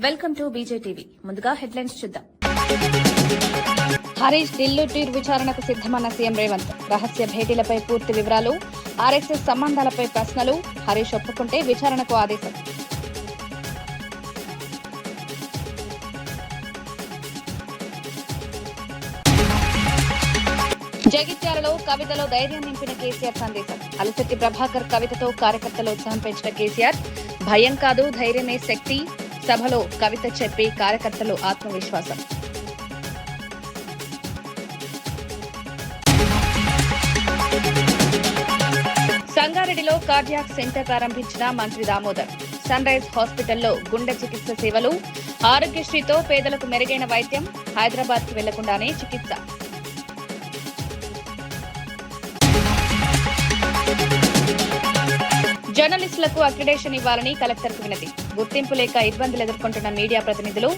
Welcome to బీజేటీవీ. ముందుగా headlines చూద్దాం. Harish Delhi tour విచారణకు సిద్దమన్న సీఎం రేవంత్. రహస్య భేటీలపై పూర్తి వివరాలు, ఆర్ఎస్ఎస్ సంబంధాలపై ప్రశ్నలు. హరీష్ ఒప్పుకుంటే విచారణకు ఆదేశం. జగిత్యాలలో కవితలో ధైర్యం నింపిన కేసీఆర్ సందేశం. అలసెట్టి ప్రభాకర్ కవితతో కార్యకర్తల ఉత్సాహం పెంచిన కేసీఆర్, భయం కాదు ధైర్యమే శక్తి. సభలో కవిత చెప్పి కార్యకర్తలు ఆత్మవిశ్వాసం. సంగారెడ్డిలో కార్డియాక్ సెంటర్ ప్రారంభించిన మంత్రి దామోదర్. సన్ రైజ్ హాస్పిటల్లో గుండె చికిత్స సేవలు. ఆరోగ్యశ్రీతో పేదలకు మెరుగైన వైద్యం. హైదరాబాద్ కు వెళ్లకుండానే చికిత్స. జర్నలిస్టులకు అక్రిడేషన్ ఇవ్వాలని కలెక్టర్కు వినతి. గుర్తింపు లేక ఇబ్బందులు ఎదుర్కొంటున్న మీడియా ప్రతినిధులు.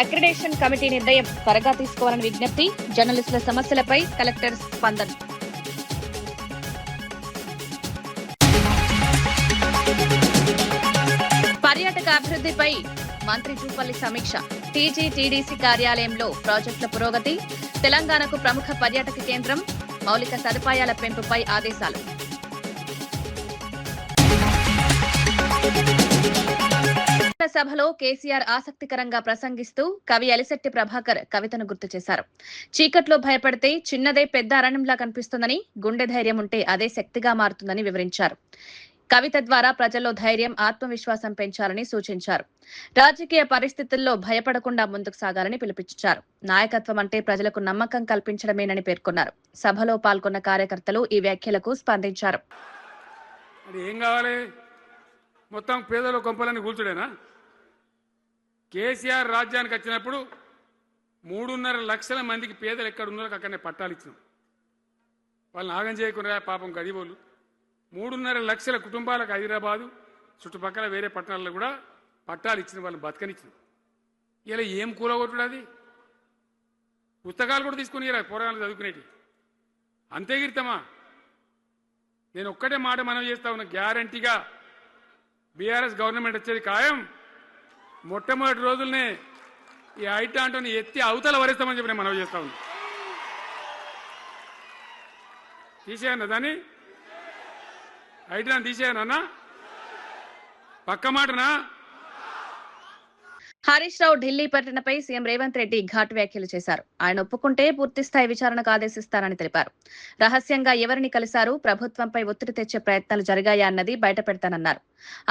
అక్రిడేషన్ కమిటీ నిర్ణయం త్వరగా తీసుకోవాలని విజ్ఞప్తి. జర్నలిస్టుల సమస్యలపై కలెక్టర్ స్పందన. పర్యాటక అభివృద్ధిపై మంత్రి జూపల్లి సమీక్ష. టీజీటీడీసీ కార్యాలయంలో ప్రాజెక్టుల పురోగతి. తెలంగాణకు ప్రముఖ పర్యాటక కేంద్రం. మౌలిక సదుపాయాల పెంపుపై ఆదేశాలు. సభలో కేసీఆర్ ఆసక్తికరంగా ప్రసంగిస్తూ కవి అలిశెట్టి ప్రభాకర్ కవితను గుర్తు చేశారు. చీకట్లో భయపడితే చిన్నదే పెద్ద అరణ్యంలా కనిపిస్తుందని, గుండె ధైర్యం ఉంటే అదే శక్తిగా మారుతుందని వివరించారు. కవిత ద్వారా ప్రజల్లో ధైర్యం, ఆత్మవిశ్వాసం పెంచాలని సూచించారు. రాజకీయ పరిస్థితుల్లో భయపడకుండా ముందుకు సాగాలని పిలుపునిచ్చారు. నాయకత్వం అంటే ప్రజలకు నమ్మకం కల్పించడమేనని పేర్కొన్నారు. సభలో పాల్గొన్న కార్యకర్తలు ఈ వ్యాఖ్యలకు స్పందించారు. మొత్తం పేదల కొంపలని కూల్చుడేనా? కేసీఆర్ రాజ్యానికి వచ్చినప్పుడు 3.5 లక్షల మందికి పేదలు ఎక్కడ ఉన్నారో అక్కడనే పట్టాలు ఇచ్చినాం. వాళ్ళని ఆగం చేయకుండా పాపం గరీబోళ్ళు 3.5 లక్షల కుటుంబాలకు హైదరాబాదు చుట్టుపక్కల వేరే పట్టణాల్లో కూడా పట్టాలు ఇచ్చిన వాళ్ళని బతకనిచ్చినాం. ఇలా ఏం కూలగొట్టుడు? అది పుస్తకాలు కూడా తీసుకుని పోరాటాలు చదువుకునేటి అంతే గిరితమా? నేను ఒక్కటే మాట మనం చేస్తా ఉన్నా, గ్యారంటీగా బీఆర్ఎస్ గవర్నమెంట్ వచ్చేది ఖాయం. మొట్టమొదటి రోజులనే ఈ ఐటాంటోని ఎత్తి అవతల వరేస్తామని చెప్పి నేను మనవి చేస్తా ఉన్నా. తీసేయన్నా దాన్ని, ఐటాన్ తీసేయనన్నా, పక్క మాటనా? హరీష్ రావు ఢిల్లీ పర్యటనపై సీఎం రేవంత్ రెడ్డి ఘాటు వ్యాఖ్యలు చేశారు. ఆయన ఒప్పుకుంటే పూర్తిస్థాయి విచారణకు ఆదేశిస్తారని తెలిపారు. రహస్యంగా ఎవరిని కలిశారు, ప్రభుత్వంపై ఒత్తిడి తెచ్చే ప్రయత్నాలు జరిగాయా అన్నది బయటపెడతానన్నారు.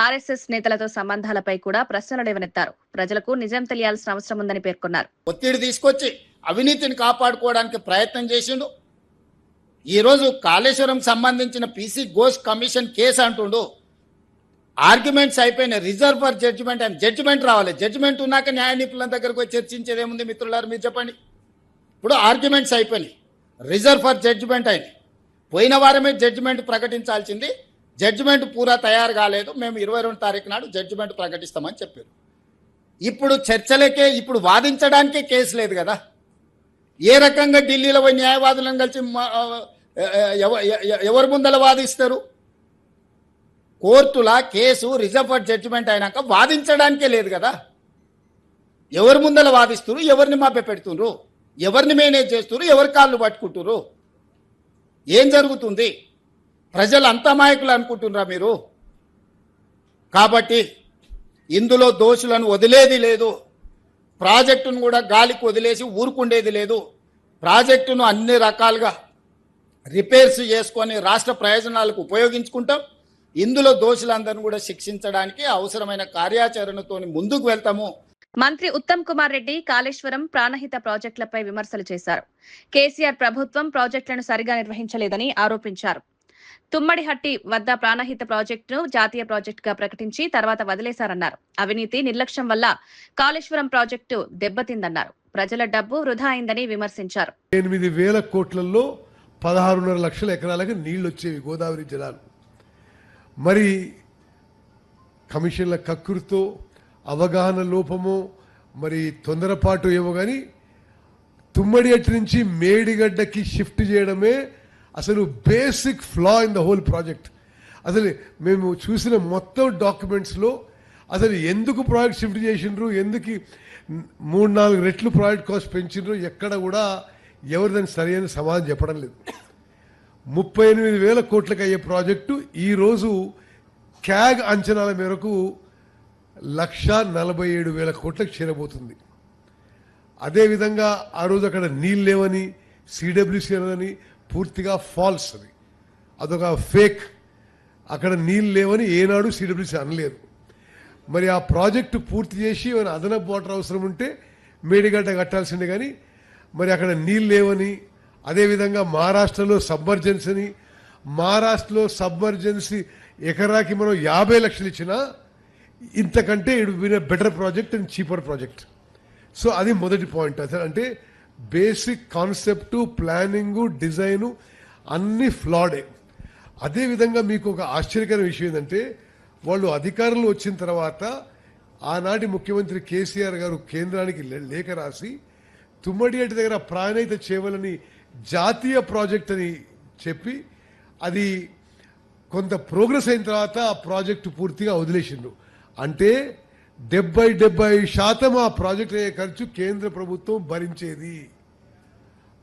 ఆర్ఎస్ఎస్ నేతలతో సంబంధాలపై కూడా ప్రశ్నలు లేవనెత్తారు. ప్రజలకు నిజం తెలియాల్సిన అవసరం ఉందని పేర్కొన్నారు. ఒత్తిడి తీసుకొచ్చి అవినీతిని కాపాడుకోవడానికి ప్రయత్నం చేసిండు. ఈ రోజు కాళేశ్వరం సంబంధించిన పీసీ ఘోష్ కమిషన్ కేసు అంటుండు. ఆర్గ్యుమెంట్స్ అయిపోయినాయి, రిజర్వ్ ఫర్ జడ్జిమెంట్ అని. జడ్జిమెంట్ రావాలి. జడ్జిమెంట్ ఉన్నాక న్యాయ నిపుణుల దగ్గరకు పోయి చర్చించేది ఏముంది మిత్రులారు, మీరు చెప్పండి. ఇప్పుడు ఆర్గ్యుమెంట్స్ అయిపోయినాయి, రిజర్వ్ ఫర్ జడ్జిమెంట్ అయింది. పోయిన వారమే జడ్జిమెంట్ ప్రకటించాల్సింది. జడ్జిమెంట్ పూరా తయారు కాలేదు. మేము 22 తారీఖు నాడు జడ్జిమెంట్ ప్రకటిస్తామని చెప్పారు. ఇప్పుడు చర్చలకే, ఇప్పుడు వాదించడానికే కేసు లేదు కదా. ఏ రకంగా ఢిల్లీలో పోయి న్యాయవాదులను కలిసి ఎవరి ముందల వాదిస్తారు? కోర్టుల కేసు రిజర్వ్ ఫర్ జడ్జిమెంట్ అయినాక వాదించడానికే లేదు కదా. ఎవరి ముందల వాదిస్తున్నారు, ఎవరిని మాపే పెడుతున్నారు, ఎవరిని మేనేజ్ చేస్తున్నారు, ఎవరి కాళ్ళు పట్టుకుంటున్నారు? ఏం జరుగుతుంది? ప్రజలు అంత అమాయకులు అనుకుంటున్నారా మీరు? కాబట్టి ఇందులో దోషులను వదిలేది లేదు. ప్రాజెక్టును కూడా గాలికి వదిలేసి ఊరుకుండేది లేదు. ప్రాజెక్టును అన్ని రకాలుగా రిపేర్స్ చేసుకొని రాష్ట్ర ప్రయోజనాలకు ఉపయోగించుకుంటాం. ఇందులో దోషులందరినీ కూడా శిక్షించడానికి అవసరమైన కార్యాచరణతో ముందుకు వెళ్తాము. మంత్రి ఉత్తమ్ కుమార్ రెడ్డి కాళేశ్వరం, ప్రాణహిత ప్రాజెక్టులపై విమర్శలు చేశారు. కేసీఆర్ ప్రభుత్వం ప్రాజెక్టులను సరిగా నిర్వహించలేదని ఆరోపించారు. తుమ్మడిహట్టి వద్ద ప్రాణహిత ప్రాజెక్టును జాతీయ ప్రాజెక్టుగా ప్రకటించి తర్వాత వదిలేశారన్నారు. అవినీతి, నిర్లక్ష్యం వల్ల కాళేశ్వరం ప్రాజెక్టు దెబ్బతిందన్నారు. ప్రజల డబ్బు వృధా అయిందని విమర్శించారు. 8,000 కోట్లలో 16.5 లక్షల ఎకరాలకు నీళ్లు వచ్చేవి గోదావరి జలాలు. మరి కమిషన్ల కక్కురుతో, అవగాహన లోపమో, మరి తొందరపాటు ఏమో కానీ తుమ్మడి అటు నుంచి మేడిగడ్డకి షిఫ్ట్ చేయడమే అసలు basic ఫ్లా in the whole project. అసలు మేము చూసిన మొత్తం డాక్యుమెంట్స్లో అసలు ఎందుకు ప్రాజెక్ట్ షిఫ్ట్ చేసిండ్రు, ఎందుకు 3-4 రెట్లు ప్రాజెక్ట్ కాస్ట్ పెంచిండ్రు, ఎక్కడ కూడా ఎవరు దానికి సరైన సమాధానం చెప్పడం లేదు. 38,000 కోట్లకు అయ్యే ప్రాజెక్టు ఈరోజు క్యాగ్ అంచనాల మేరకు 1,47,000 కోట్లకు చేరబోతుంది. అదేవిధంగా ఆ రోజు అక్కడ నీళ్ళు లేవని, సిడబ్ల్యూసీ అని పూర్తిగా ఫాల్స్, అదొక ఫేక్. అక్కడ నీళ్ళు లేవని ఏనాడు సిడబ్ల్యూసీ అనలేదు. మరి ఆ ప్రాజెక్టు పూర్తి చేసి ఏమైనా అదనపు వాటర్ అవసరం ఉంటే మేడిగడ్డ కట్టాల్సిందే, కానీ మరి అక్కడ నీళ్ళు లేవని, అదేవిధంగా మహారాష్ట్రలో సబ్మర్జెన్సీ ఎకరాకి మనం 50 లక్షలు ఇచ్చినా ఇంతకంటే it will be better project and cheaper project. So అది మొదటి పాయింట్. అసలు అంటే బేసిక్ కాన్సెప్టు, ప్లానింగు, డిజైను అన్నీ ఫ్లాడే. అదేవిధంగా మీకు ఒక ఆశ్చర్యకర విషయం ఏంటంటే, వాళ్ళు అధికారంలో వచ్చిన తర్వాత ఆనాటి ముఖ్యమంత్రి కేసీఆర్ గారు కేంద్రానికి లేఖ రాసి తుమ్మడిగడ్డ దగ్గర ప్రాణహిత చేవలని జాతీయ ప్రాజెక్ట్ అని చెప్పి అది కొంత ప్రోగ్రెస్ అయిన తర్వాత ఆ ప్రాజెక్టు పూర్తిగా వదిలేసిండ్రు. అంటే 70% ఆ ప్రాజెక్ట్ అయ్యే ఖర్చు కేంద్ర ప్రభుత్వం భరించేది.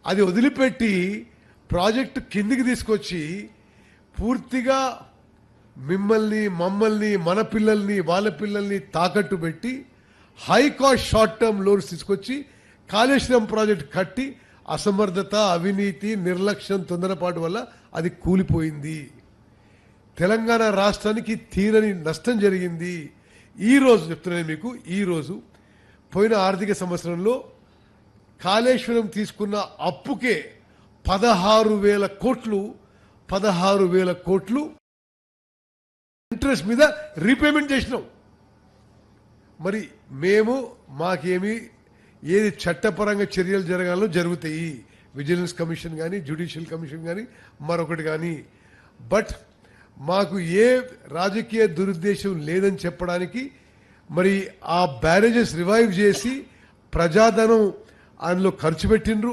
అది వదిలిపెట్టి ప్రాజెక్టు కిందికి తీసుకొచ్చి పూర్తిగా మమ్మల్ని మన పిల్లల్ని వాళ్ళ పిల్లల్ని తాకట్టు పెట్టి high cost short term loans తీసుకొచ్చి కాళేశ్వరం ప్రాజెక్ట్ కట్టి అసమర్థత, అవినీతి, నిర్లక్ష్యం, తొందరపాటు వల్ల అది కూలిపోయింది. తెలంగాణ రాష్ట్రానికి తీరని నష్టం జరిగింది. ఈరోజు చెప్తున్నాను మీకు, ఈరోజు పోయిన ఆర్థిక సంవత్సరంలో కాళేశ్వరం తీసుకున్న అప్పుకే 16,000 కోట్లు ఇంట్రెస్ట్ మీద రీపేమెంట్ చేసినాం. మరి మాకేమి ఏది చట్టపరంగా చర్యలు జరగాలో జరుగుతాయి, విజిలెన్స్ కమిషన్ కానీ, జ్యుడిషియల్ కమిషన్ కానీ, మరొకటి కానీ. బట్ మాకు ఏ రాజకీయ దురుద్దేశం లేదని చెప్పడానికి మరి ఆ బ్యారేజెస్ రివైవ్ చేసి ప్రజాధనం అందులో ఖర్చు పెట్టిండ్రు,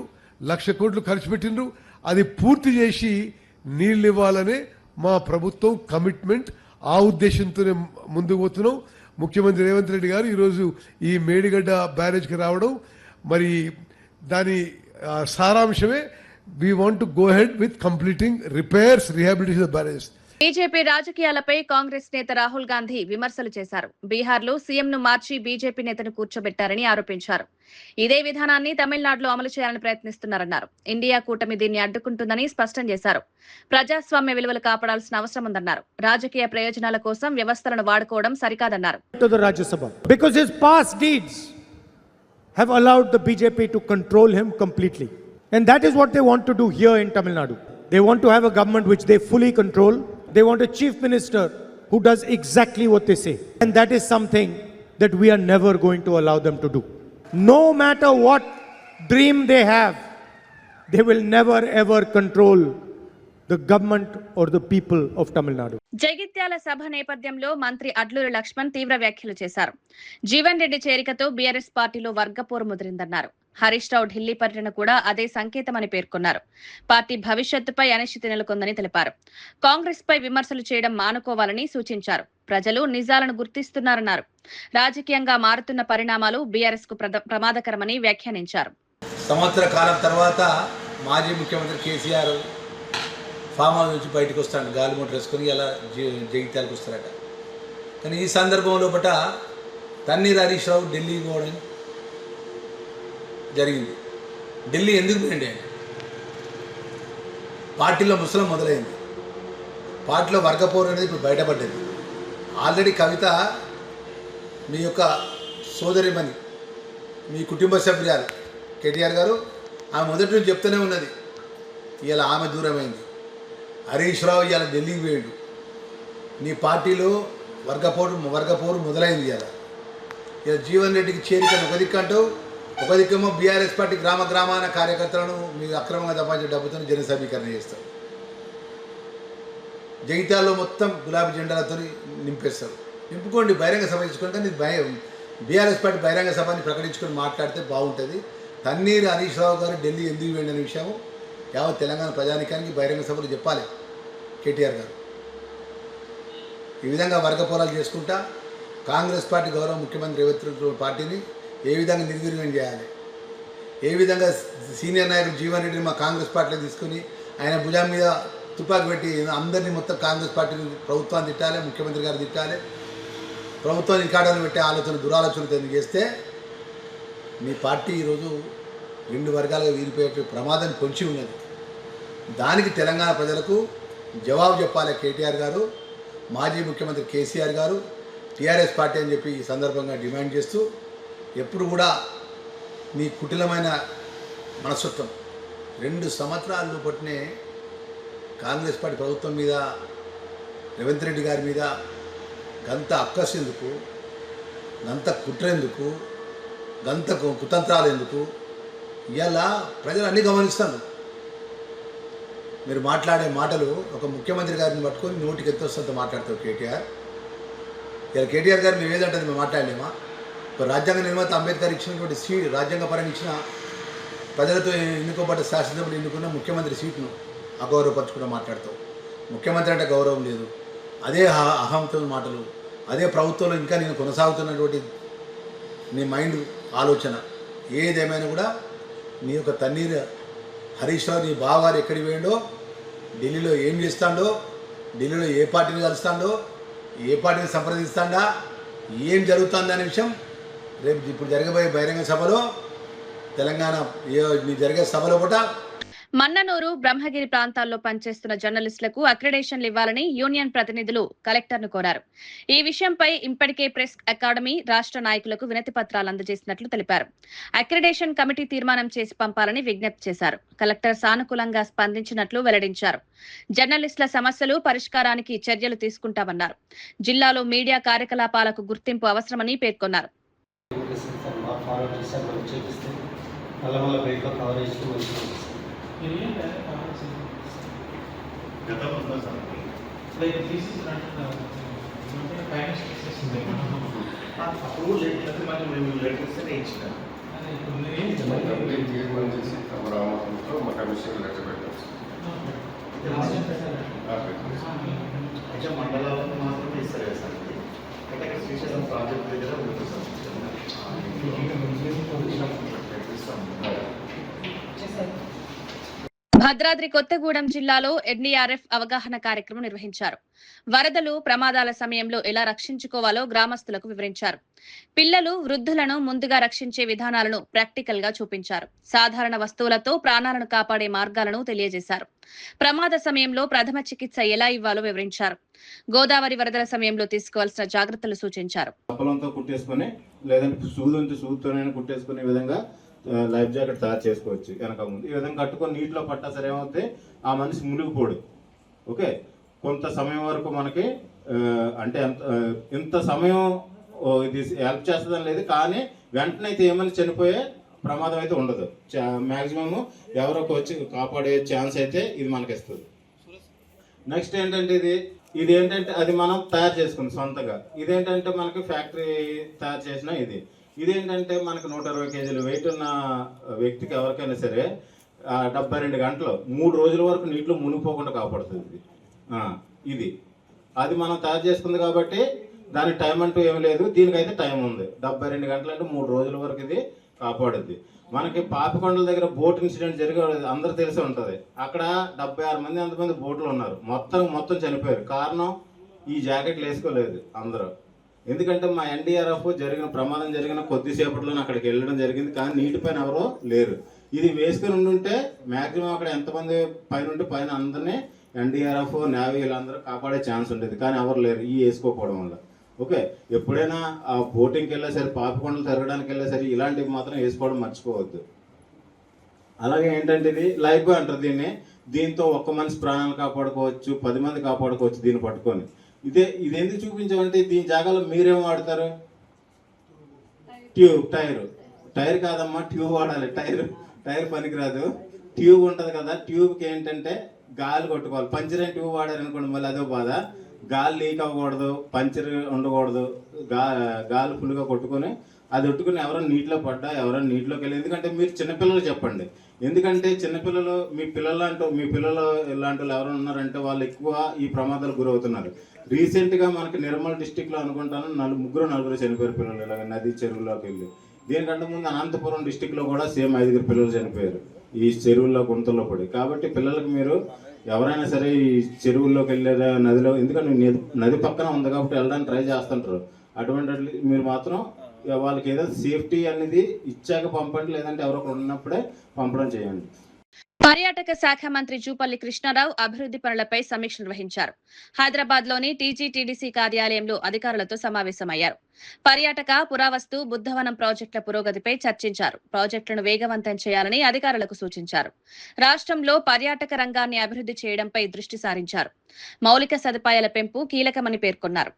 1,00,000 కోట్లు ఖర్చు పెట్టిండ్రు. అది పూర్తి చేసి నీళ్ళు ఇవ్వాలనే మా ప్రభుత్వం కమిట్మెంట్. ఆ ఉద్దేశంతోనే ముందుకు పోతున్నాం. ముఖ్యమంత్రి రేవంత్ రెడ్డి గారు ఈరోజు ఈ మేడిగడ్డ బ్యారేజ్కి రావడం, మరి దాని సారాంశమే we want to go head with completing repairs, rehabilitation of barrages. BJP రాజకీయాలపై కాంగ్రెస్ నేత రాహుల్ గాంధీ విమర్శలు చేశారు. బీహార్లో సీఎంను మార్చి బీజేపీ నేతను కూర్చోబెట్టారని ఆరోపించారు. ఇదే విధానాన్ని తమిళనాడులో అమలు చేయాలని ప్రయత్నిస్తున్నారన్నారు. ఇండియా కూటమి దీన్ని అడ్డుకుంటుందని స్పష్టం చేశారు. ప్రజాస్వామ్య విలువలు కాపాడాల్సిన అవసరం ఉందన్నారు. రాజకీయ ప్రయోజనాల కోసం వ్యవస్థలను వాడుకోవడం సరికాదన్నారు. Because his past deeds have allowed the BJP to control him completely. And that is what they want to do here in Tamil Nadu. They want to have a government which they fully control. They want a chief minister who does exactly what they say. And that is something that we are never going to allow them to do. No matter what dream they have, they will never ever control the government or the people of Tamil Nadu. Jagtial సభ నేపథ్యంలో మంత్రి అడ్లూరి లక్ష్మణ్ తీవ్ర వ్యాఖ్యలు చేశారు. Jeevan Reddy చేరికతో BRS పార్టీలో వర్గపోరు ముదిరిందన్నారు. హరీష్ రావు ఢిల్లీ పర్యటన కూడా అదే సంకేతమని పేర్కొన్నారు. పార్టీ భవిష్యత్తుపై అనిశ్చితి నెలకొందని తెలిపారు. కాంగ్రెస్ పై విమర్శలు చేయడం మానుకోవాలని సూచించారు. ప్రజలు నిజాలను గుర్తిస్తున్నారన్నారు. రాజకీయంగా మారుతున్న పరిణామాలు బీఆర్ఎస్ కు ప్రమాదకరమని వ్యాఖ్యానించారు. సంవత్సర కాలం తర్వాత మాజీ ముఖ్యమంత్రి కేసీఆర్ ఫామ్ హౌస్ నుంచి బయటకు వస్తాడు, గాలి మోటార్ వేసుకొని ఇలా జగిత్యాలకు వస్తారట. కానీ ఈ సందర్భంలో తన్నీర్ హరీష్ రావు ఢిల్లీ పోవడం జరిగింది. ఢిల్లీ ఎందుకు పోయింది? ఆయన పార్టీలో ముసలం మొదలైంది. పార్టీలో వర్గపోరు అనేది ఇప్పుడు బయటపడ్డది. ఆల్రెడీ కవిత మీ యొక్క సోదరిమణి, మీ కుటుంబ సభ్యురాలు కేటీఆర్ గారు ఆమె మొదటి నుంచి చెప్తూనే ఉన్నది. ఇవాళ ఆమె దూరమైంది. హరీష్ రావు ఇవాళ ఢిల్లీకి పోయాడు. నీ పార్టీలో వర్గపోరు మొదలైంది. ఇవాళ జీవన్ రెడ్డికి చేరిక ఒక దిక్కంటావు, ఒక దిక్కేమో బీఆర్ఎస్ పార్టీ గ్రామాన కార్యకర్తలను మీరు అక్రమంగా దబాయించే డబ్బుతో జన సమీకరణ చేస్తారు. జగిత్యాల్లో మొత్తం గులాబీ జెండాలతో నింపేస్తారు. నింపుకోండి, బహిరంగ సభ ఇచ్చుకోండి. కానీ బీఆర్ఎస్ పార్టీ బహిరంగ సభని ప్రకటించుకొని మాట్లాడితే బాగుంటుంది. తన్నీర్ హరీష్ రావు గారు ఢిల్లీ ఎందుకు వెళ్ళిన విషయం యావత్ తెలంగాణ ప్రజానికానికి బహిరంగ సభలు చెప్పాలి. కేటీఆర్ గారు ఈ విధంగా వర్గపోరాలు చేసుకుంటా కాంగ్రెస్ పార్టీ గౌరవ ముఖ్యమంత్రి రేవంత్ రెడ్డి పార్టీని ఏ విధంగా నిర్వీర్యం చేయాలి, ఏ విధంగా సీనియర్ నాయకుడు జీవన్ రెడ్డిని మా కాంగ్రెస్ పార్టీలో తీసుకుని ఆయన భుజం మీద తుపాకి పెట్టి అందరినీ మొత్తం కాంగ్రెస్ పార్టీని ప్రభుత్వాన్ని తిట్టాలి, ముఖ్యమంత్రి గారు తిట్టాలి, ప్రభుత్వాన్ని ఇంకాడాలను పెట్టే ఆలోచన దురాలోచనతో చేస్తే మీ పార్టీ ఈరోజు 2 వర్గాలుగా వీరిపోయే ప్రమాదాన్ని పొంచి ఉన్నది. దానికి తెలంగాణ ప్రజలకు జవాబు చెప్పాలి కేటీఆర్ గారు, మాజీ ముఖ్యమంత్రి కేసీఆర్ గారు, టీఆర్ఎస్ పార్టీ అని చెప్పి ఈ సందర్భంగా డిమాండ్ చేస్తూ, ఎప్పుడు కూడా మీ కుటిలమైన మనస్తత్వం 2 సంవత్సరాల పట్టినే కాంగ్రెస్ పార్టీ ప్రభుత్వం మీద రేవంత్ రెడ్డి గారి మీద గంత అక్కసు ఎందుకు, గంత కుట్ర ఎందుకు, గంత కుతంత్రాలు ఎందుకు? ఇవాళ ప్రజలు అన్నీ గమనిస్తాను. మీరు మాట్లాడే మాటలు ఒక ముఖ్యమంత్రి గారిని పట్టుకొని నోటికి ఎంత వస్తుందో మాట్లాడతారు కేటీఆర్. ఇలా కేటీఆర్ గారు మేము ఏదంటే మేము మాట్లాడలేమా? ఒక రాజ్యాంగ నిర్మాత అంబేద్కర్ ఇచ్చినటువంటి సీట్, రాజ్యాంగ పరంగా ఇచ్చిన ప్రజలతో ఎన్నుకోబడ్డ శాసనసభ్యులు ఎన్నుకున్న ముఖ్యమంత్రి సీట్ను అగౌరవపరచుకుంటూ మాట్లాడతావు. ముఖ్యమంత్రి అంటే గౌరవం లేదు, అదే అహంతో మాటలు, అదే ప్రభుత్వంలో ఇంకా నేను కొనసాగుతున్నటువంటి నీ మైండ్ ఆలోచన ఏదేమైనా కూడా నీ యొక్క తన్నీరు హరీష్ రావు నీ బావగారు ఎక్కడికి పోయిండో, ఢిల్లీలో ఏం చేస్తాడో, ఢిల్లీలో ఏ పార్టీని కలుస్తాడో, ఏ పార్టీని సంప్రదిస్తాడా, ఏం జరుగుతుందనే విషయం రేపు ఇప్పుడు జరగబోయే బహిరంగ సభలో తెలంగాణ జరిగే సభలో కూడా మన్ననూరు, బ్రహ్మగిరి ప్రాంతాల్లో పనిచేస్తున్న జర్నలిస్టులకు అక్రిడేషన్లు ఇవ్వాలని యూనియన్ ప్రతినిధులు కలెక్టర్ను కోరారు. ఈ విషయంపై ఇప్పటికే ప్రెస్ అకాడమీ రాష్ట్ర నాయకులకు వినతి పత్రాలు అందజేసినట్లు తెలిపారు. అక్రిడేషన్ కమిటీ తీర్మానం చేసి పంపాలని విజ్ఞప్తి చేశారు. కలెక్టర్ సానుకూలంగా స్పందించినట్లు వెల్లడించారు. జర్నలిస్టుల సమస్యలు పరిష్కారానికి చర్యలు తీసుకుంటామన్నారు. జిల్లాలో మీడియా కార్యకలాపాలకు గుర్తింపు అవసరమని పేర్కొన్నారు. అప్పుడు లేకపోతే మనం మేము లెటర్స్ ఇచ్చినాం మా కమిషన్ లెటర్ పెట్టచ్చు. అయితే మండలాలకు మాత్రమే ఇస్తారు కదా సార్. అయితే అక్కడ శ్రీశైలం ప్రాజెక్ట్ దగ్గర ఉంటుంది సార్. భద్రాద్రి కొత్తగూడెం జిల్లాలో ఎన్డీఆర్ఎఫ్ అవగాహన కార్యక్రమం నిర్వహించారు. వరదలు, ప్రమాదాల సమయంలో ఎలా రక్షించుకోవాలో గ్రామస్తులకు వివరించారు. పిల్లలు, వృద్ధులను ముందుగా రక్షించే విధానాలను ప్రాక్టికల్ గా చూపించారు. సాధారణ వస్తువులతో ప్రాణాలను కాపాడే మార్గాలను తెలియజేశారు. ప్రమాద సమయంలో ప్రథమ చికిత్స ఎలా ఇవ్వాలో వివరించారు. గోదావరి వరదల సమయంలో తీసుకోవాల్సిన జాగ్రత్తలు సూచించారు. కుట్టేసుకుని లేదంటే సూదుతోనే కుట్టేసుకునే విధంగా లైఫ్ జాకెట్ తయారు చేసుకోవచ్చు. వెనక ముందు ఈ విధంగా కట్టుకొని నీటిలో పట్టా సరే ఏమవుతుంది, ఆ మనిషి మునిగిపోడు. ఓకే, కొంత సమయం వరకు మనకి అంటే ఇంత సమయం ఇది హెల్ప్ చేస్తుందని లేదు, కానీ వెంటనే అయితే ఏమైనా చనిపోయే ప్రమాదం అయితే ఉండదు. మ్యాక్సిమం ఎవరో వచ్చి కాపాడే ఛాన్స్ అయితే ఇది మనకి ఇస్తుంది. నెక్స్ట్ ఏంటంటే ఇది ఏంటంటే అది మనం తయారు చేసుకుంది సొంతగా. ఇదేంటంటే మనకి ఫ్యాక్టరీ తయారు చేసిన ఇదేంటంటే మనకు 120 కేజీలు వెయిట్ ఉన్న వ్యక్తికి ఎవరికైనా సరే 72 గంటలు 3 రోజుల వరకు నీటిలో మునిగిపోకుండా కాపాడుతుంది ఇది. అది మనం తయారు చేసుకుంది కాబట్టి దానికి టైం అంటూ ఏమి లేదు. దీనికైతే టైం ఉంది. 72 గంటలు అంటే 3 రోజుల వరకు ఇది కాపాడుద్ది. మనకి పాపికొండల దగ్గర బోట్ ఇన్సిడెంట్ జరిగేది అందరూ తెలిసి ఉంటుంది. అక్కడ 76 మంది అంతమంది బోట్లు ఉన్నారు, మొత్తం చనిపోయారు. కారణం ఈ జాకెట్లు వేసుకోలేదు అందరూ. ఎందుకంటే మా ఎన్డీఆర్ఎఫ్ ప్రమాదం జరిగిన కొద్దిసేపట్లోనే అక్కడికి వెళ్ళడం జరిగింది, కానీ నీటిపైన ఎవరో లేరు. ఇది వేసుకుని ఉంటే మ్యాక్సిమం అక్కడ ఎంతమంది పైన అందరినీ ఎన్డీఆర్ఎఫ్, నేవీ వీళ్ళందరూ కాపాడే ఛాన్స్ ఉండేది, కానీ ఎవరు లేరు ఈ వేసుకోకపోవడం వల్ల. ఓకే, ఎప్పుడైనా ఆ బోటింగ్కి వెళ్ళే సరే, పాపికొండలు తిరగడానికి వెళ్ళే సరే ఇలాంటివి మాత్రం వేసుకోవడం మర్చిపోవద్దు. అలాగే ఏంటంటే ఇది లైఫ్ బాయ్ అంటారు దీన్ని. దీంతో ఒక్క మనిషి ప్రాణాలు కాపాడుకోవచ్చు, 10 మంది కాపాడుకోవచ్చు దీన్ని పట్టుకొని. ఇది ఎందుకు చూపించామంటే దీని జాగాలో మీరేం వాడతారు? టైర్ కాదమ్మా, ట్యూబ్ వాడాలి. టైర్ పనికిరాదు, ట్యూబ్ ఉంటుంది కదా. ట్యూబ్కి ఏంటంటే గాలి కొట్టుకోవాలి. పంచర్ అయిన ట్యూబ్ వాడారనుకోండి మళ్ళీ అదో బాధ. గాలి లీక్ అవ్వకూడదు, పంచర్ ఉండకూడదు. గాలి ఫుల్గా కొట్టుకొని అది ఒట్టుకుని ఎవరైనా నీటిలో పడ్డా, ఎవరైనా నీటిలోకి వెళ్ళి, ఎందుకంటే మీరు చిన్నపిల్లలు చెప్పండి, ఎందుకంటే చిన్నపిల్లలు మీ పిల్లలు ఇలాంటి వాళ్ళు ఎవరైనా ఉన్నారంటే వాళ్ళు ఎక్కువ ఈ ప్రమాదాలకు గురవుతున్నారు. రీసెంట్గా మనకి నిర్మల్ డిస్టిక్లో అనుకుంటాను నలుగురు చనిపోయారు పిల్లలు ఇలాగ నది చెరువులోకి వెళ్ళి. దీనికంటే ముందు అనంతపురం డిస్టిక్లో కూడా సేమ్ 5 పిల్లలు చనిపోయారు ఈ చెరువుల్లో గుంతల్లో పడి. కాబట్టి పిల్లలకు మీరు ఎవరైనా సరే ఈ చెరువుల్లోకి వెళ్ళే నదిలో, ఎందుకంటే నది పక్కన ఉంది కాబట్టి వెళ్ళడానికి ట్రై చేస్తుంటారు, అటువంటి మీరు మాత్రం వాళ్ళకి ఏదో సేఫ్టీ అనేది ఇచ్చాక పంపండి, లేదంటే ఎవరొకరు ఉన్నప్పుడే పంపడం చేయండి. పర్యాటక శాఖ మంత్రి జూపల్లి కృష్ణారావు అభివృద్ధి పనులపై సమీక్ష నిర్వహించారు. హైదరాబాద్ లోని టీజీటీడీసీ కార్యాలయంలో అధికారులతో సమావేశమయ్యారు. పర్యాటక, పురావస్తు, బుద్ధవనం ప్రాజెక్టుల పురోగతిపై చర్చించారు. ప్రాజెక్టులను వేగవంతం చేయాలని అధికారులకు సూచించారు. రాష్ట్రంలో పర్యాటక రంగాన్ని అభివృద్ధి చేయడంపై దృష్టి సారించారు. మౌలిక సదుపాయాల పెంపు కీలకమని పేర్కొన్నారు.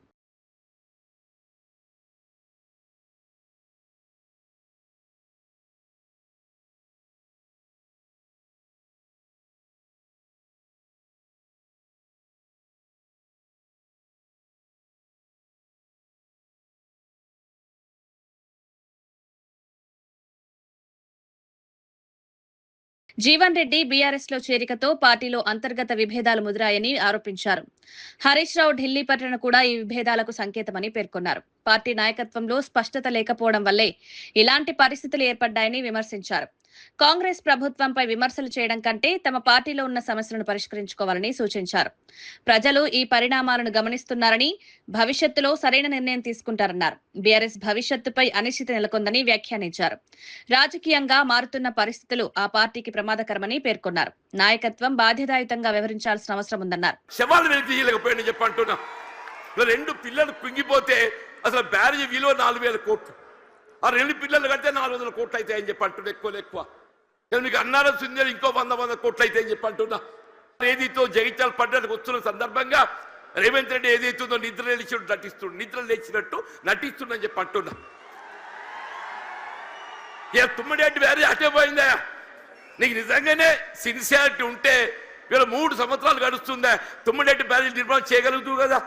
జీవన్ రెడ్డి బీఆర్ఎస్ లో చేరికతో పార్టీలో అంతర్గత విభేదాలు ముదిరాయని ఆరోపించారు. హరీష్ రావు ఢిల్లీ పర్యటన కూడా ఈ విభేదాలకు సంకేతమని పేర్కొన్నారు. పార్టీ నాయకత్వంలో స్పష్టత లేకపోవడం వల్లే ఇలాంటి పరిస్థితులు ఏర్పడ్డాయని విమర్శించారు. కాంగ్రెస్ ప్రభుత్వంపై విమర్శలు చేయడం కంటే తమ పార్టీలో ఉన్న సమస్యలను పరిష్కరించుకోవాలని సూచించారు. ప్రజలు ఈ పరిణామాలను గమనిస్తున్నారని, భవిష్యత్తులో సరైన నిర్ణయం తీసుకుంటారన్నారు. బీఆర్ఎస్ భవిష్యత్తుపై అనిశ్చితి నెలకొందని వ్యాఖ్యానించారు. రాజకీయంగా మారుతున్న పరిస్థితులు ఆ పార్టీకి ప్రమాదకరమని పేర్కొన్నారు. నాయకత్వం బాధ్యతాయుతంగా వ్యవహరించాల్సిన అవసరం ఉందన్నారు. రెండు పిల్లలు కుంగిపోతే అసలు బ్యారేజ్ విలువ 4,000 కోట్లు, ఆ 2 పిల్లలు కడితే 400 కోట్లు అయితే అని చెప్పి అంటున్నా. ఎక్కువ నేను మీకు అన్నారం సుందరం ఇంకో 100 కోట్లు అయితే అని చెప్పి అంటున్నా. ఏదైతే జగిత్యాల పడ్డానికి వస్తున్న సందర్భంగా రేవంత్ రెడ్డి ఏదైతుందో నిద్ర లేచినట్టు నటిస్తుందని చెప్పి అంటున్నా. తుమ్మడి బ్యారేజ్ అటే పోయిందా? నీకు నిజంగానే సిన్సియారిటీ ఉంటే వీళ్ళ 3 సంవత్సరాలు గడుస్తుందా తుమ్మడి బ్యారేజ్ నిర్మాణం చేయగలుగుతూ కదా?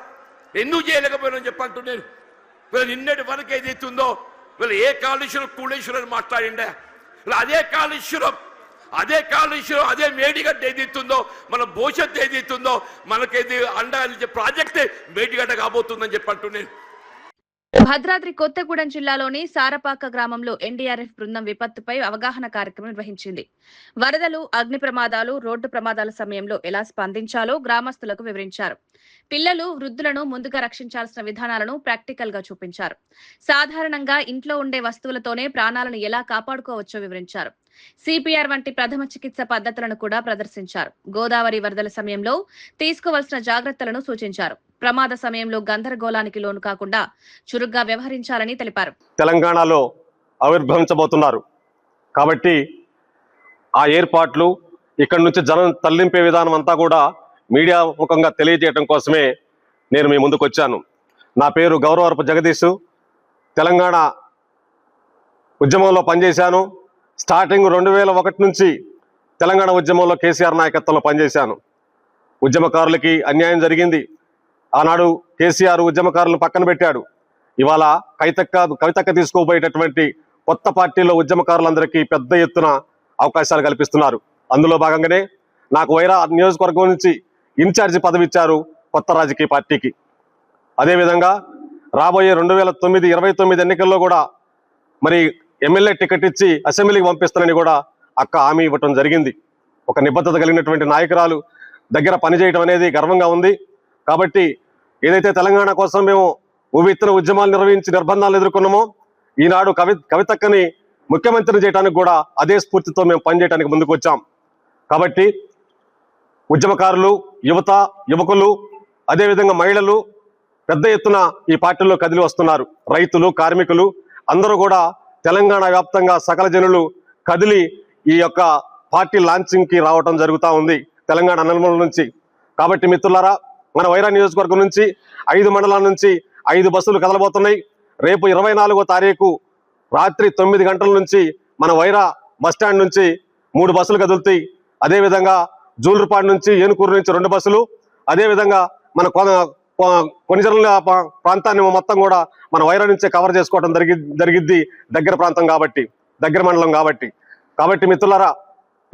ఎందుకు చేయలేకపోయినా చెప్పంటున్నాను. వీళ్ళు నిన్నటి వరకు ఏదైతుందో వీళ్ళు ఏ కాళేశ్వరం కూళేశ్వరం అని మాట్లాడిండే, అదే కాళేశ్వరం అదే మేడిగడ్డ ఏదైతుందో మన భవిష్యత్తు ఏదైతుందో మనకేది అండ ప్రాజెక్టే మేడిగడ్డ కాబోతుందని చెప్పంటున్నాను. భద్రాద్రి కొత్తగూడెం జిల్లాలోని సారపాక గ్రామంలో ఎన్డీఆర్ఎఫ్ బృందం విపత్తుపై అవగాహన కార్యక్రమం నిర్వహించింది. వరదలు, అగ్ని ప్రమాదాలు, రోడ్డు ప్రమాదాల సమయంలో ఎలా స్పందించాలో గ్రామస్తులకు వివరించారు. పిల్లలు, వృద్ధులను ముందుగా రక్షించాల్సిన విధానాలను ప్రాక్టికల్ గా చూపించారు. సాధారణంగా ఇంట్లో ఉండే వస్తువులతోనే ప్రాణాలను ఎలా కాపాడుకోవచ్చో వివరించారు. సిపిఆర్ వంటి ప్రథమ చికిత్స పద్ధతులను కూడా ప్రదర్శించారు. గోదావరి వరదల సమయంలో తీసుకోవాల్సిన జాగ్రత్తలను సూచించారు. ప్రమాద సమయంలో గందరగోళానికి లోను కాకుండా చురుగ్గా వ్యవహరించాలని తెలిపారు. తెలంగాణలో ఆవిర్భవించబోతున్నారు కాబట్టి ఆ ఏర్పాట్లు ఇక్కడ నుంచి జనం తరలింపే విధానం అంతా కూడా మీడియా ముఖంగా తెలియజేయడం కోసమే నేను మీ ముందుకు వచ్చాను. నా పేరు గౌరవరపు జగదీష్. తెలంగాణ ఉద్యమంలో పనిచేశాను. స్టార్టింగ్ 2001 నుంచి తెలంగాణ ఉద్యమంలో కేసీఆర్ నాయకత్వంలో పనిచేశాను. ఉద్యమకారులకి అన్యాయం జరిగింది. ఆనాడు కేసీఆర్ ఉద్యమకారులను పక్కన పెట్టాడు. ఇవాళ కవితక్క తీసుకోబోయేటటువంటి కొత్త పార్టీలో ఉద్యమకారులందరికీ పెద్ద ఎత్తున అవకాశాలు కల్పిస్తున్నారు. అందులో భాగంగానే నాకు వైరా నియోజకవర్గం నుంచి ఇన్ఛార్జి పదవి ఇచ్చారు కొత్త రాజకీయ పార్టీకి. అదేవిధంగా రాబోయే 2029 ఎన్నికల్లో కూడా మరి ఎమ్మెల్యే టికెట్ ఇచ్చి అసెంబ్లీకి పంపిస్తానని కూడా అక్క హామీ ఇవ్వటం జరిగింది. ఒక నిబద్ధత కలిగినటువంటి నాయకురాలు దగ్గర పనిచేయడం అనేది గర్వంగా ఉంది. కాబట్టి ఏదైతే తెలంగాణ కోసం మేము ఉవ్వెత్తున ఉద్యమాలు నిర్వహించి నిర్బంధాలు ఎదుర్కొన్నామో, ఈనాడు కవితక్కని ముఖ్యమంత్రిని చేయడానికి కూడా అదే స్ఫూర్తితో మేము పనిచేయడానికి ముందుకు వచ్చాం. కాబట్టి ఉద్యమకారులు, యువకులు, అదేవిధంగా మహిళలు పెద్ద ఎత్తున ఈ పార్టీల్లో కదిలి వస్తున్నారు. రైతులు, కార్మికులు అందరూ కూడా తెలంగాణ వ్యాప్తంగా సకల జనులు కదిలి ఈ యొక్క పార్టీ లాంచింగ్కి రావటం జరుగుతూ ఉంది తెలంగాణ నలుమూల నుంచి. కాబట్టి మిత్రులారా, మన వైరా నియోజకవర్గం నుంచి 5 మండలాల నుంచి 5 బస్సులు కదలబోతున్నాయి. రేపు 24వ తారీఖు రాత్రి 9 గంటల నుంచి మన వైరా బస్టాండ్ నుంచి 3 బస్సులు కదులుతాయి. అదేవిధంగా జూలూరుపాడు నుంచి, ఏనుకూరు నుంచి 2 బస్సులు, అదేవిధంగా మన కొనిజర్ల ప్రాంతాన్ని మొత్తం కూడా మన వైరా నుంచే కవర్ చేసుకోవడం జరిగిద్ది. దగ్గర ప్రాంతం కాబట్టి, దగ్గర మండలం కాబట్టి మిత్రులారా,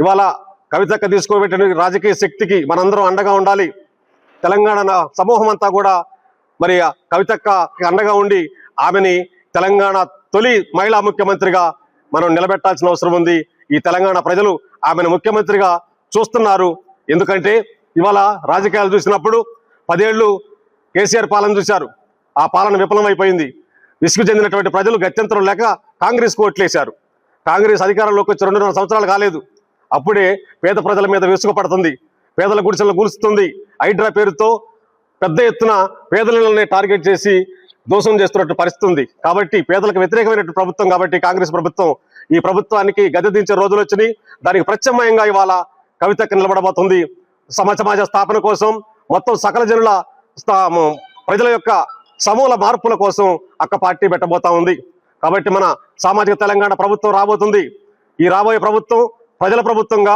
ఇవాళ కవితక్క తీసుకోబెట్టిన రాజకీయ శక్తికి మనందరం అండగా ఉండాలి. తెలంగాణ సమూహం అంతా కూడా మరి కవితక్కకి అండగా ఉండి ఆమెని తెలంగాణ తొలి మహిళా ముఖ్యమంత్రిగా మనం నిలబెట్టాల్సిన అవసరం ఉంది. ఈ తెలంగాణ ప్రజలు ఆమెను ముఖ్యమంత్రిగా చూస్తున్నారు. ఎందుకంటే ఇవాళ రాజకీయాలు చూసినప్పుడు 10 ఏళ్ళు కేసీఆర్ పాలన చూశారు. ఆ పాలన విఫలమైపోయింది. విసుగు చెందినటువంటి ప్రజలు గత్యంతరం లేక కాంగ్రెస్కు ఓట్లేశారు. కాంగ్రెస్ అధికారంలోకి వచ్చి 2.5 సంవత్సరాలు కాలేదు. అప్పుడే పేద ప్రజల మీద విసుగు పడుతుంది, పేదల గుడిసెలను కూల్చుతుంది. హైడ్రా పేరుతో పెద్ద ఎత్తున పేదలని టార్గెట్ చేసి దోషం చేస్తున్నట్టు పరిస్థితి ఉంది. కాబట్టి పేదలకు వ్యతిరేకమైనటువంటి ప్రభుత్వం కాబట్టి కాంగ్రెస్ ప్రభుత్వం, ఈ ప్రభుత్వానికి గద్దె దించే రోజులు వచ్చినాయి. దానికి ప్రత్యామ్నాయంగా ఇవాళ కవితక్క నిలబడబోతుంది. సమాజ స్థాపన కోసం, మొత్తం సకల జనుల ప్రజల యొక్క సమూల మార్పుల కోసం అక్క పార్టీ పెట్టబోతా ఉంది. కాబట్టి మన సామాజిక తెలంగాణ ప్రభుత్వం రాబోతుంది. ఈ రాబోయే ప్రభుత్వం ప్రజల ప్రభుత్వంగా,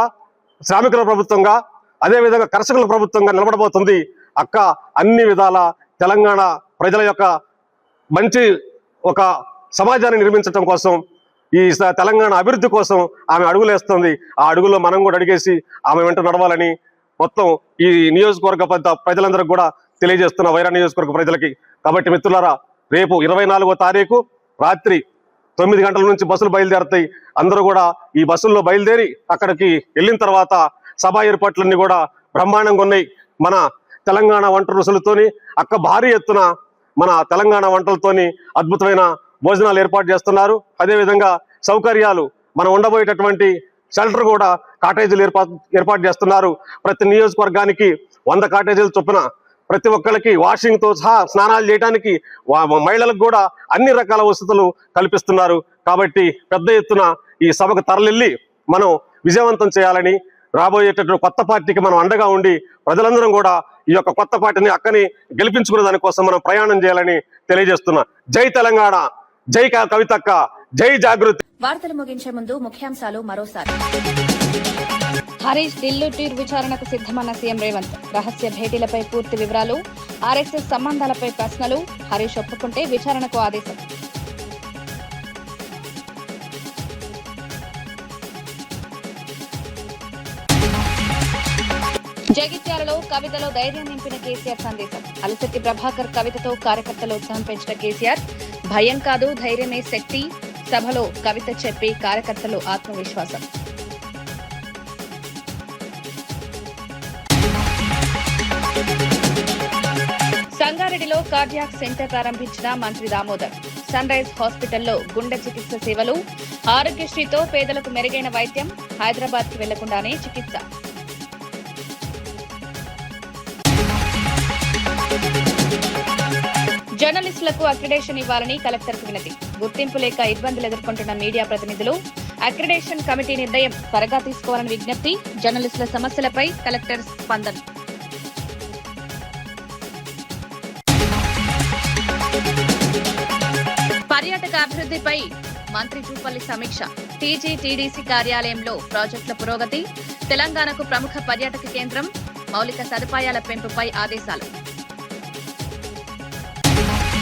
శ్రామికుల ప్రభుత్వంగా, అదేవిధంగా కర్షకుల ప్రభుత్వంగా నిలబడబోతుంది. అక్క అన్ని విధాల తెలంగాణ ప్రజల యొక్క మంచి ఒక సమాజాన్ని నిర్మించడం కోసం, ఈ తెలంగాణ అభివృద్ధి కోసం ఆమె అడుగులేస్తుంది. ఆ అడుగులో మనం కూడా అడిగేసి ఆమె వెంట నడవాలని మొత్తం ఈ నియోజకవర్గ ప్రజలందరికీ కూడా తెలియజేస్తున్న వైరా నియోజకవర్గ ప్రజలకి. కాబట్టి మిత్రులారా, రేపు 24వ తారీఖు రాత్రి 9 గంటల నుంచి బస్సులు బయలుదేరుతాయి. అందరూ కూడా ఈ బస్సుల్లో బయలుదేరి అక్కడికి వెళ్ళిన తర్వాత సభా ఏర్పాట్లన్నీ కూడా బ్రహ్మాండంగా ఉన్నాయి. మన తెలంగాణ వంట రుసులతోని అక్క భారీ ఎత్తున మన తెలంగాణ వంటలతోని అద్భుతమైన భోజనాలు ఏర్పాటు చేస్తున్నారు. అదేవిధంగా సౌకర్యాలు మనం ఉండబోయేటటువంటి షెల్టర్ కూడా కాటేజీలు ఏర్పాటు చేస్తున్నారు. ప్రతి నియోజకవర్గానికి 100 కాటేజీలు చొప్పున, ప్రతి ఒక్కరికి వాషింగ్ తో సహా స్నానాలు చేయడానికి మహిళలకు కూడా అన్ని రకాల వసతులు కల్పిస్తున్నారు. కాబట్టి పెద్ద ఎత్తున ఈ సభకు తరలిల్లి మనం విజయవంతం చేయాలని, రాబోయేటటువంటి కొత్త పార్టీకి మనం అండగా ఉండి ప్రజలందరం కూడా ఈ యొక్క కొత్త పార్టీని అక్కని గెలిపించుకునే దానికోసం మనం ప్రయాణం చేయాలని తెలియజేస్తున్నా. జై తెలంగాణ, జై కవితక్క, జై జాగృతి. వార్తలు ముగించే ముందు ముఖ్యాంశాలు మరోసారి. హరీష్ ఢిల్లీ విచారణకు సిద్ధమన్న సీఎం రేవంత్. రహస్య భేటీలపై పూర్తి వివరాలు, ఆర్ఎస్ఎస్ సంబంధాలపై ప్రశ్నలు. హరీష్ ఒప్పుకుంటే విచారణకు ఆదేశం. జగిత్యాలలో కవితలో ధైర్యం నింపిన కేసీఆర్ సందేశం. అలిశెట్టి ప్రభాకర్ కవితతో కార్యకర్తలు ఉత్సాహం పెంచిన కేసీఆర్. భయం కాదు, ధైర్యమే శక్తి. సభలో కవిత చెప్పి కార్యకర్తలు ఆత్మవిశ్వాసం. సంగారెడ్డిలో కార్డియాక్ సెంటర్ ప్రారంభించిన మంత్రి దామోదర్. సన్ రైజ్ హాస్పిటల్లో గుండె చికిత్స సేవలు. ఆరోగ్యశ్రీతో పేదలకు మెరుగైన వైద్యం. హైదరాబాద్ కి వెళ్లకుండానే చికిత్స. జర్నలిస్టులకు అక్రిడేషన్ ఇవ్వాలని కలెక్టర్కు వినతి. గుర్తింపు లేక ఇబ్బందులు ఎదుర్కొంటున్న మీడియా ప్రతినిధులు. అక్రిడేషన్ కమిటీ నిర్ణయం త్వరగా తీసుకోవాలని విజ్ఞప్తి. జర్నలిస్టుల సమస్యలపై కలెక్టర్ స్పందన. పర్యాటక అభివృద్ధిపై మంత్రి జూపల్లి సమీక్ష. టీజీటీడీసీ కార్యాలయంలో ప్రాజెక్టుల పురోగతి. తెలంగాణకు ప్రముఖ పర్యాటక కేంద్రం. మౌలిక సదుపాయాల పెంపుపై ఆదేశాలు.